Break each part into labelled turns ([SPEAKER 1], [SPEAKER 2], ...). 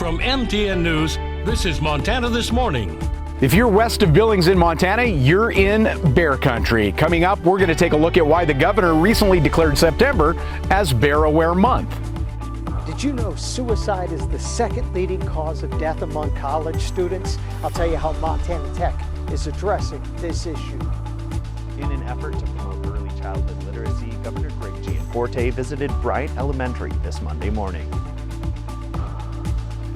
[SPEAKER 1] From MTN News, this is Montana This Morning.
[SPEAKER 2] If you're west of Billings in Montana, you're in bear country. Coming up, we're going to take a look at why the governor recently declared September as Bear Aware Month.
[SPEAKER 3] Did you know suicide is the second leading cause of death among college students? I'll tell you how Montana Tech is addressing this issue.
[SPEAKER 4] In an effort to promote early childhood literacy, Governor Grizzly visited Bryant Elementary this Monday morning.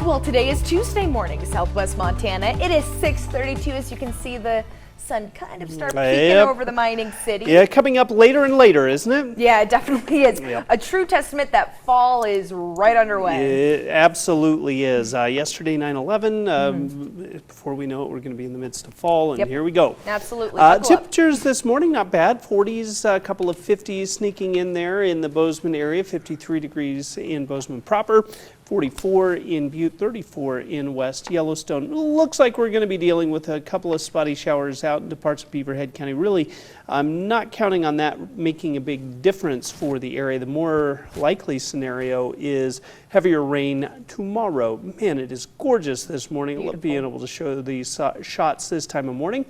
[SPEAKER 5] Well, today is Tuesday morning, Southwest Montana. It is 6:32. As you can see, the sun kind of start peeking over the mining city.
[SPEAKER 6] Yeah, coming up later and later, isn't it?
[SPEAKER 5] Yeah, it definitely is.
[SPEAKER 6] Yep.
[SPEAKER 5] A true testament that fall is right underway.
[SPEAKER 6] It absolutely is. Yesterday, 9/11. Before we know it, we're going to be in the midst of fall, and here we go.
[SPEAKER 5] Absolutely.
[SPEAKER 6] Temperatures this morning, not bad. 40s, a couple of 50s sneaking in there in the Bozeman area. 53 degrees in Bozeman proper. 44 in Butte, 34 in West Yellowstone. Looks like we're going to be dealing with a couple of spotty showers out into parts of Beaverhead County. Really, I'm not counting on that making a big difference for the area. The more likely scenario is heavier rain tomorrow. Man, it is gorgeous this morning. I love being able to show these shots this time of morning.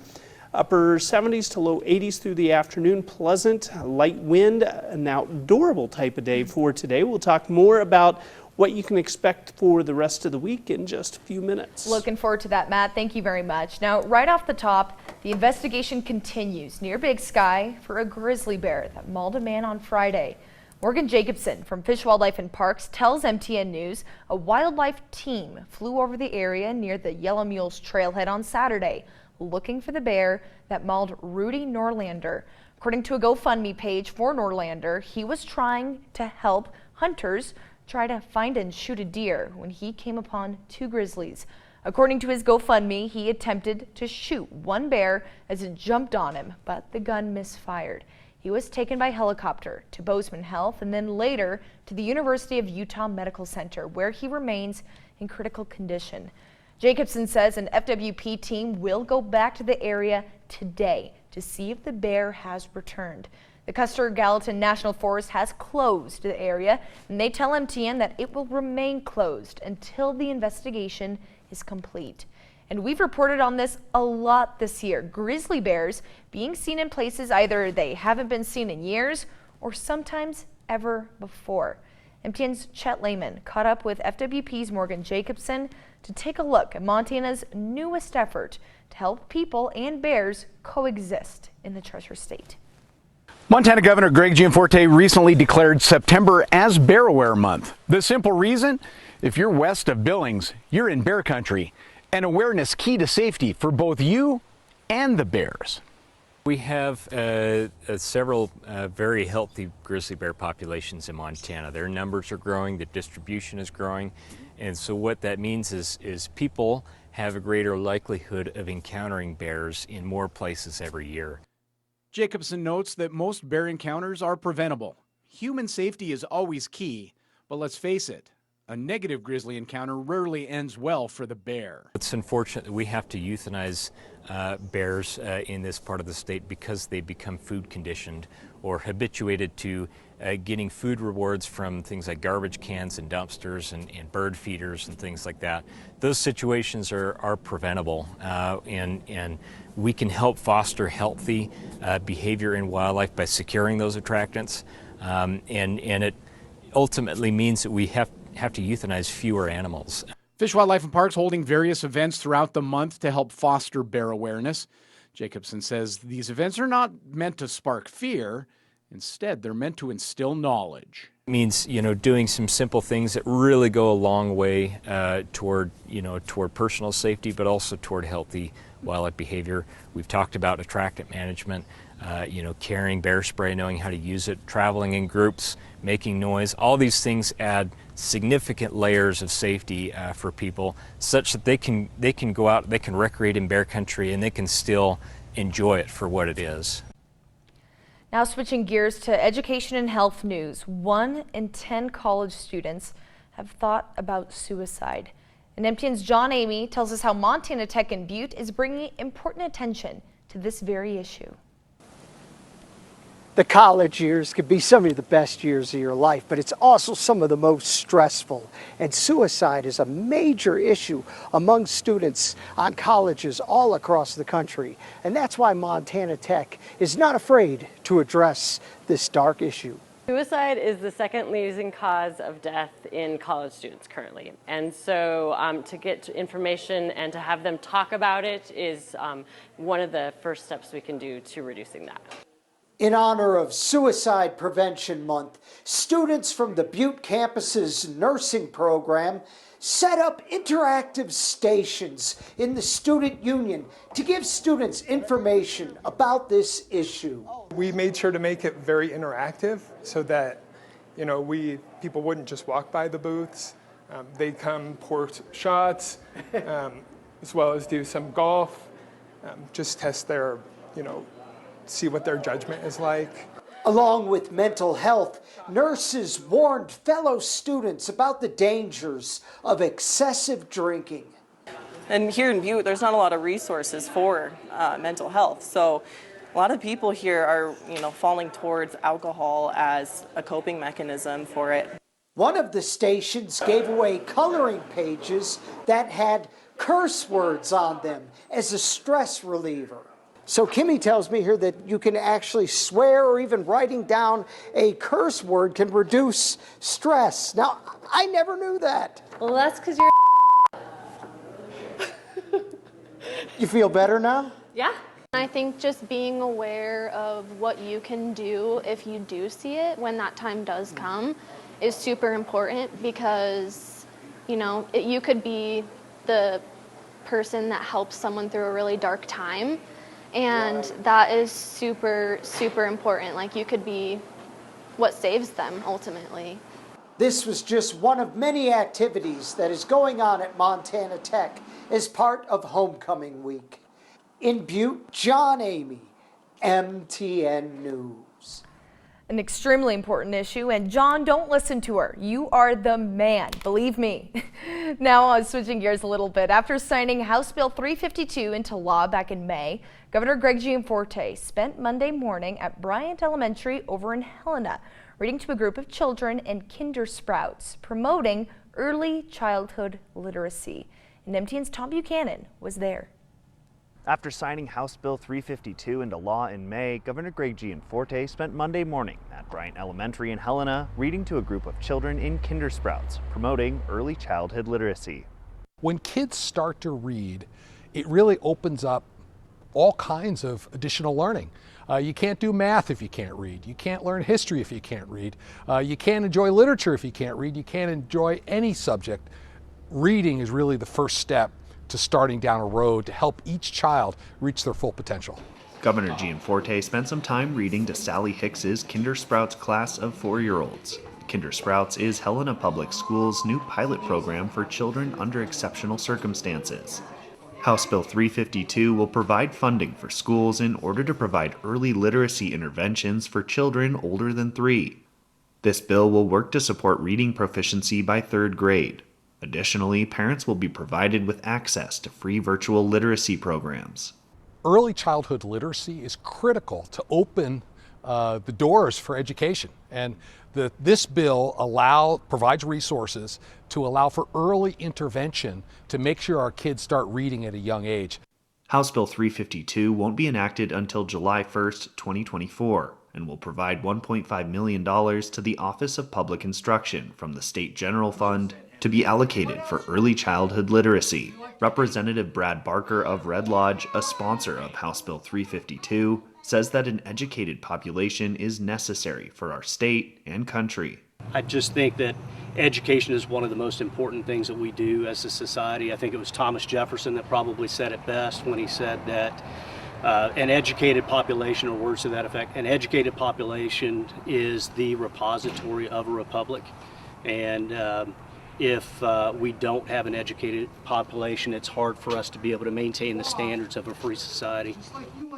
[SPEAKER 6] Upper 70s to low 80s through the afternoon. Pleasant, light wind, an outdoorable type of day for today. We'll talk more about what you can expect for the rest of the week in just a few minutes.
[SPEAKER 5] Looking forward to that, Matt. Thank you very much. Now, right off the top, the investigation continues near Big Sky for a grizzly bear that mauled a man on Friday. Morgan Jacobson from Fish, Wildlife and Parks tells MTN News a wildlife team flew over the area near the Yellow Mules trailhead on Saturday, looking for the bear that mauled Rudy Norlander. According to a GoFundMe page for Norlander, he was trying to help hunters try to find and shoot a deer when he came upon two grizzlies. According to his GoFundMe, he attempted to shoot one bear as it jumped on him, but the gun misfired. He was taken by helicopter to Bozeman Health and then later to the University of Utah Medical Center, where he remains in critical condition. Jacobson says an FWP team will go back to the area today to see if the bear has returned. The Custer-Gallatin National Forest has closed the area, and they tell MTN that it will remain closed until the investigation is complete. And we've reported on this a lot this year. Grizzly bears being seen in places either they haven't been seen in years or sometimes ever before. MTN's Chet Lehman caught up with FWP's Morgan Jacobson to take a look at Montana's newest effort to help people and bears coexist in the Treasure State.
[SPEAKER 2] Montana Governor Greg Gianforte recently declared September as Bear Aware Month. The simple reason? If you're west of Billings, you're in bear country, and awareness key to safety for both you and the bears.
[SPEAKER 7] We have several very healthy grizzly bear populations in Montana. Their numbers are growing, the distribution is growing, and so what that means is people have a greater likelihood of encountering bears in more places every year.
[SPEAKER 8] Jacobson notes that most bear encounters are preventable. Human safety is always key, but let's face it, a negative grizzly encounter rarely ends well for the bear.
[SPEAKER 7] It's unfortunate that we have to euthanize bears in this part of the state because they become food conditioned or habituated to getting food rewards from things like garbage cans and dumpsters and bird feeders and things like that. Those situations are preventable, and we can help foster healthy behavior in wildlife by securing those attractants, and it ultimately means that we have to euthanize fewer animals.
[SPEAKER 8] Fish, Wildlife and Parks holding various events throughout the month to help foster bear awareness. Jacobson says these events are not meant to spark fear. Instead, they're meant to instill knowledge.
[SPEAKER 7] It means, doing some simple things that really go a long way toward personal safety, but also toward healthy wildlife behavior. We've talked about attractant management, carrying bear spray, knowing how to use it, traveling in groups, making noise. All these things add significant layers of safety for people, such that they can go out, they can recreate in bear country, and they can still enjoy it for what it is.
[SPEAKER 5] Now switching gears to education and health news. 1 in 10 college students have thought about suicide. And MTN's John Amy tells us how Montana Tech in Butte is bringing important attention to this very issue.
[SPEAKER 3] The college years can be some of the best years of your life, but it's also some of the most stressful. And suicide is a major issue among students on colleges all across the country. And that's why Montana Tech is not afraid to address this dark issue.
[SPEAKER 9] Suicide is the second leading cause of death in college students currently. And so to get information and to have them talk about it is one of the first steps we can do to reducing that.
[SPEAKER 3] In honor of Suicide Prevention Month, students from the Butte campus's nursing program set up interactive stations in the student union to give students information about this issue.
[SPEAKER 10] We made sure to make it very interactive so that, people wouldn't just walk by the booths. They'd come pour shots, as well as do some golf, just test their, see what their judgment is like.
[SPEAKER 3] Along with mental health, nurses warned fellow students about the dangers of excessive drinking.
[SPEAKER 11] And here in Butte, there's not a lot of resources for mental health. So a lot of people here are, falling towards alcohol as a coping mechanism for it.
[SPEAKER 3] One of the stations gave away coloring pages that had curse words on them as a stress reliever. So Kimmy tells me here that you can actually swear, or even writing down a curse word can reduce stress. Now, I never knew that.
[SPEAKER 9] Well, that's because you're
[SPEAKER 3] You feel better now?
[SPEAKER 9] Yeah.
[SPEAKER 12] I think just being aware of what you can do if you do see it when that time does come is super important, because, you could be the person that helps someone through a really dark time. And that is super, super important. Like, you could be what saves them ultimately.
[SPEAKER 3] This was just one of many activities that is going on at Montana Tech as part of Homecoming Week. In Butte, John Amy, MTN News.
[SPEAKER 5] An extremely important issue, and John, don't listen to her. You are the man, believe me. Now, switching gears a little bit. After signing House Bill 352 into law back in May, Governor Greg Gianforte spent Monday morning at Bryant Elementary over in Helena, reading to a group of children in Kindersprouts, promoting early childhood literacy. And MTN's Tom Buchanan was there.
[SPEAKER 4] After signing House Bill 352 into law in May, Governor Greg Gianforte spent Monday morning at Bryant Elementary in Helena reading to a group of children in Kindersprouts, promoting early childhood literacy.
[SPEAKER 13] When kids start to read, it really opens up all kinds of additional learning. You can't do math if you can't read. You can't learn history if you can't read. You can't enjoy literature if you can't read. You can't enjoy any subject. Reading is really the first step to starting down a road to help each child reach their full potential.
[SPEAKER 4] Governor Gianforte spent some time reading to Sally Hicks's Kindersprouts class of 4-year-olds. Kindersprouts is Helena Public Schools' new pilot program for children under exceptional circumstances. House Bill 352 will provide funding for schools in order to provide early literacy interventions for children older than 3. This bill will work to support reading proficiency by 3rd grade. Additionally, parents will be provided with access to free virtual literacy programs.
[SPEAKER 13] Early childhood literacy is critical to open the doors for education, and this bill provides resources to allow for early intervention to make sure our kids start reading at a young age.
[SPEAKER 4] House Bill 352 won't be enacted until July 1st, 2024, and will provide $1.5 million to the Office of Public Instruction from the State General Fund to be allocated for early childhood literacy. Representative Brad Barker of Red Lodge, a sponsor of House Bill 352, says that an educated population is necessary for our state and country.
[SPEAKER 14] I just think that education is one of the most important things that we do as a society. I think it was Thomas Jefferson that probably said it best when he said that an educated population, or words to that effect, an educated population is the repository of a republic. And if we don't have an educated population, it's hard for us to be able to maintain the standards of a free society.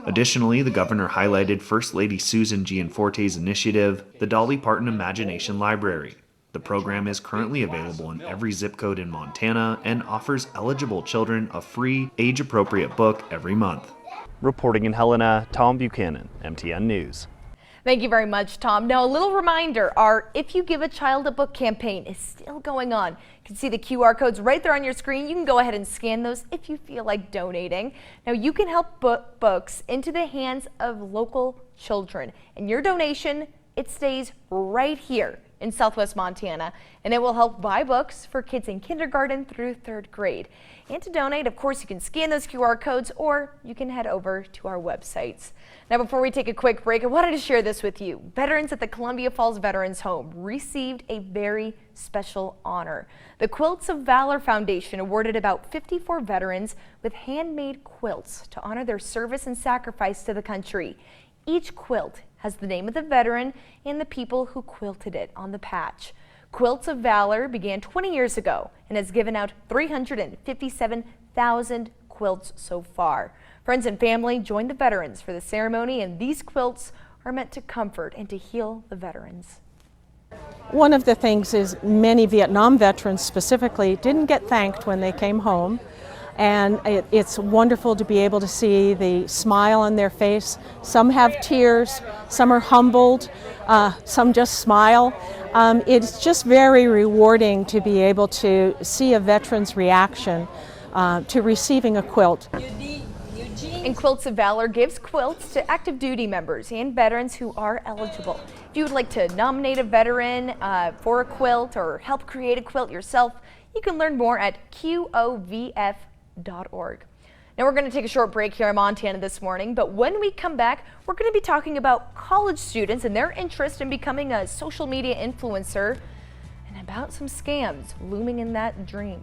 [SPEAKER 4] Additionally, the governor highlighted First Lady Susan Gianforte's initiative, the Dolly Parton Imagination Library. The program is currently available in every zip code in Montana and offers eligible children a free, age-appropriate book every month. Reporting in Helena, Tom Buchanan, MTN News.
[SPEAKER 5] Thank you very much, Tom. Now, a little reminder, our If You Give a Child a Book campaign is still going on. You can see the QR codes right there on your screen. You can go ahead and scan those if you feel like donating. Now, you can help put books into the hands of local children. And your donation, it stays right here in Southwest Montana, and it will help buy books for kids in kindergarten through 3rd grade. And to donate, of course, you can scan those QR codes or you can head over to our websites. Now, before we take a quick break, I wanted to share this with you. Veterans at the Columbia Falls Veterans Home received a very special honor. The Quilts of Valor Foundation awarded about 54 veterans with handmade quilts to honor their service and sacrifice to the country. Each quilt has the name of the veteran and the people who quilted it on the patch. Quilts of Valor began 20 years ago and has given out 357,000 quilts so far. Friends and family joined the veterans for the ceremony, and these quilts are meant to comfort and to heal the veterans.
[SPEAKER 15] One of the things is many Vietnam veterans specifically didn't get thanked when they came home. And it's wonderful to be able to see the smile on their face. Some have tears, some are humbled, some just smile. It's just very rewarding to be able to see a veteran's reaction to receiving a quilt.
[SPEAKER 5] And Quilts of Valor gives quilts to active duty members and veterans who are eligible. If you would like to nominate a veteran for a quilt or help create a quilt yourself, you can learn more at qovf.org. Now we're going to take a short break here in Montana this morning, but when we come back, we're going to be talking about college students and their interest in becoming a social media influencer and about some scams looming in that dream.